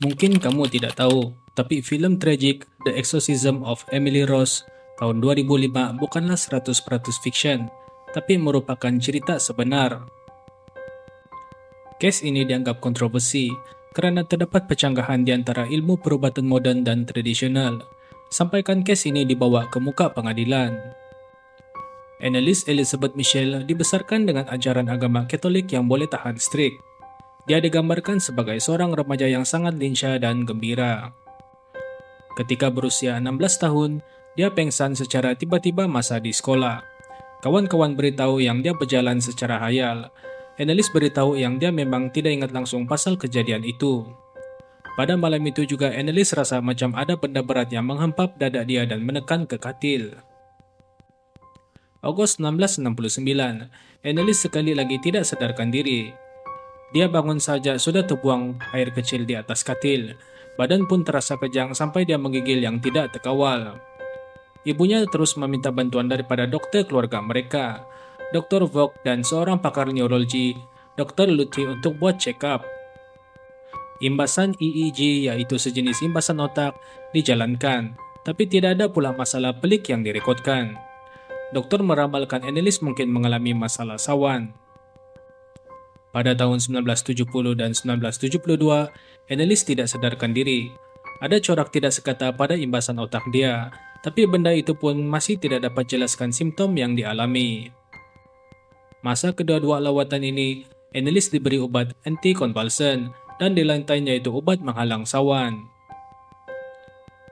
Mungkin kamu tidak tahu, tapi film tragik The Exorcism of Emily Rose tahun 2005 bukanlah 100% fiction, tapi merupakan cerita sebenar. Case ini dianggap kontroversi karena terdapat pecanggahan di antara ilmu perubatan modern dan tradisional. Sampaikan case ini dibawa ke muka pengadilan. Anneliese Elizabeth Mitchell dibesarkan dengan ajaran agama Katolik yang boleh tahan strik. Dia digambarkan sebagai seorang remaja yang sangat lincah dan gembira. Ketika berusia 16 tahun, dia pengsan secara tiba-tiba masa di sekolah. Kawan-kawan beritahu yang dia berjalan secara hayal. Anneliese beritahu yang dia memang tidak ingat langsung pasal kejadian itu. Pada malam itu juga Anneliese rasa macam ada benda berat yang menghempap dada dia dan menekan ke katil. Agustus 1969, Anneliese sekali lagi tidak sadarkan diri. Dia bangun saja sudah terbuang air kecil di atas katil. Badan pun terasa kejang sampai dia menggigil yang tidak terkawal. Ibunya terus meminta bantuan daripada dokter keluarga mereka, Dr. Vogt dan seorang pakar neurologi, Dr. Luthi untuk buat check-up. Imbasan EEG yaitu sejenis imbasan otak dijalankan, tapi tidak ada pula masalah pelik yang direkodkan. Dokter meramalkan Anneliese mungkin mengalami masalah sawan. Pada tahun 1970 dan 1972, Anneliese tidak sadarkan diri. Ada corak tidak sekata pada imbasan otak dia, tapi benda itu pun masih tidak dapat jelaskan simptom yang dialami. Masa kedua-dua lawatan ini, Anneliese diberi obat antikonvulsan dan di lantainya itu obat menghalang sawan.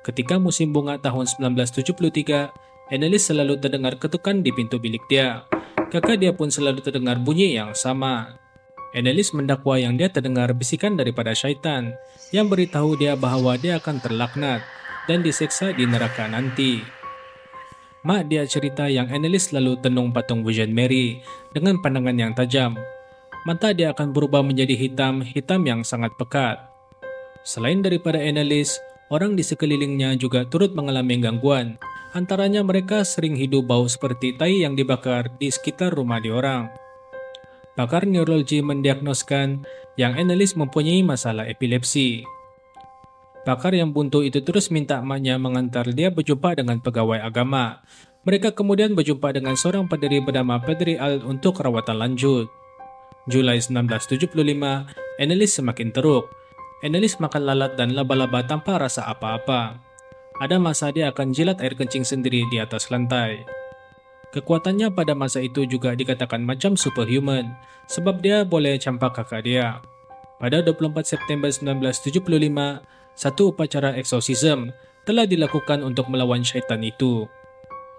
Ketika musim bunga tahun 1973, Anneliese selalu terdengar ketukan di pintu bilik dia. Kakak dia pun selalu terdengar bunyi yang sama. Anneliese mendakwa yang dia terdengar bisikan daripada syaitan yang beritahu dia bahwa dia akan terlaknat dan diseksa di neraka nanti. Mak dia cerita yang Anneliese selalu tenung patung Virgin Mary dengan pandangan yang tajam. Mata dia akan berubah menjadi hitam yang sangat pekat. Selain daripada Anneliese, orang di sekelilingnya juga turut mengalami gangguan. Antaranya mereka sering hidup bau seperti tai yang dibakar di sekitar rumah diorang. Pakar neurologi mendiagnoskan yang Anneliese mempunyai masalah epilepsi. Pakar yang buntu itu terus minta emaknya mengantar dia berjumpa dengan pegawai agama. Mereka kemudian berjumpa dengan seorang padri bernama Padri Al untuk rawatan lanjut. Julai 1975, Anneliese semakin teruk. Anneliese makan lalat dan laba-laba tanpa rasa apa-apa. Ada masa dia akan jilat air kencing sendiri di atas lantai. Kekuatannya pada masa itu juga dikatakan macam superhuman, sebab dia boleh campak kakak dia. Pada 24 September 1975, satu upacara eksorsisme telah dilakukan untuk melawan syaitan itu.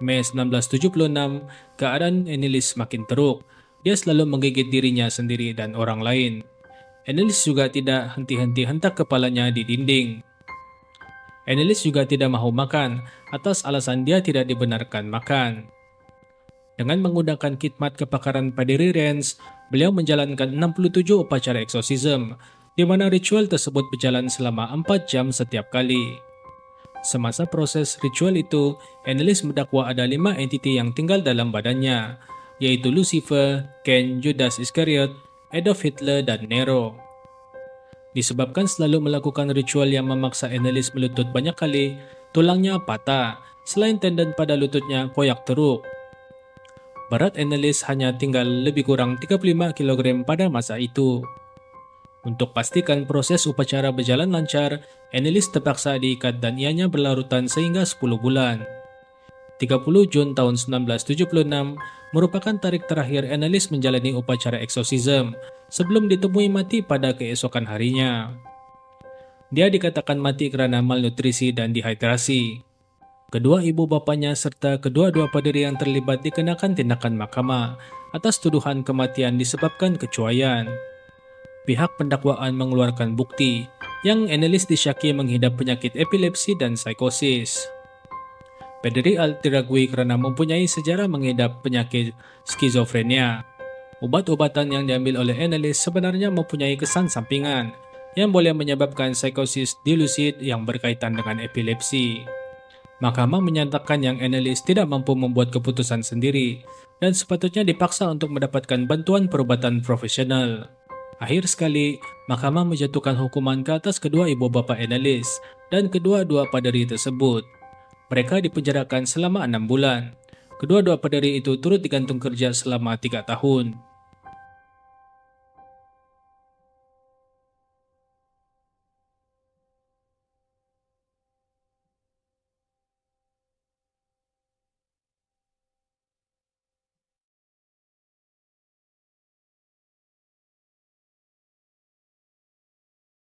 Mei 1976, keadaan Anneliese makin teruk. Dia selalu menggigit dirinya sendiri dan orang lain. Anneliese juga tidak henti-henti hentak kepalanya di dinding. Anneliese juga tidak mahu makan atas alasan dia tidak dibenarkan makan. Dengan menggunakan khidmat kepakaran Padri Renz, beliau menjalankan 67 upacara eksorsisme, di mana ritual tersebut berjalan selama 4 jam setiap kali. Semasa proses ritual itu, Anneliese mendakwa ada 5 entiti yang tinggal dalam badannya, yaitu Lucifer, Cain, Judas Iscariot, Adolf Hitler, dan Nero. Disebabkan selalu melakukan ritual yang memaksa Anneliese melutut banyak kali, tulangnya patah, selain tendon pada lututnya koyak teruk. Berat Anneliese hanya tinggal lebih kurang 35 kg pada masa itu. Untuk pastikan proses upacara berjalan lancar, Anneliese terpaksa diikat dan ianya berlarutan sehingga 10 bulan. 30 Jun tahun 1976 merupakan tarik terakhir Anneliese menjalani upacara eksorsisme sebelum ditemui mati pada keesokan harinya. Dia dikatakan mati karena malnutrisi dan dehidrasi. Kedua ibu bapanya serta kedua-dua padri yang terlibat dikenakan tindakan mahkamah atas tuduhan kematian disebabkan kecuaian. Pihak pendakwaan mengeluarkan bukti yang Anneliese disyaki mengidap penyakit epilepsi dan psikosis. Padri Al diragui karena mempunyai sejarah mengidap penyakit skizofrenia. Obat-obatan yang diambil oleh Anneliese sebenarnya mempunyai kesan sampingan yang boleh menyebabkan psikosis dilusid yang berkaitan dengan epilepsi. Mahkamah menyatakan yang Anneliese tidak mampu membuat keputusan sendiri dan sepatutnya dipaksa untuk mendapatkan bantuan perubatan profesional. Akhir sekali, mahkamah menjatuhkan hukuman ke atas kedua ibu bapa Annelies dan kedua-dua paderi tersebut. Mereka dipenjarakan selama 6 bulan. Kedua-dua paderi itu turut digantung kerja selama 3 tahun.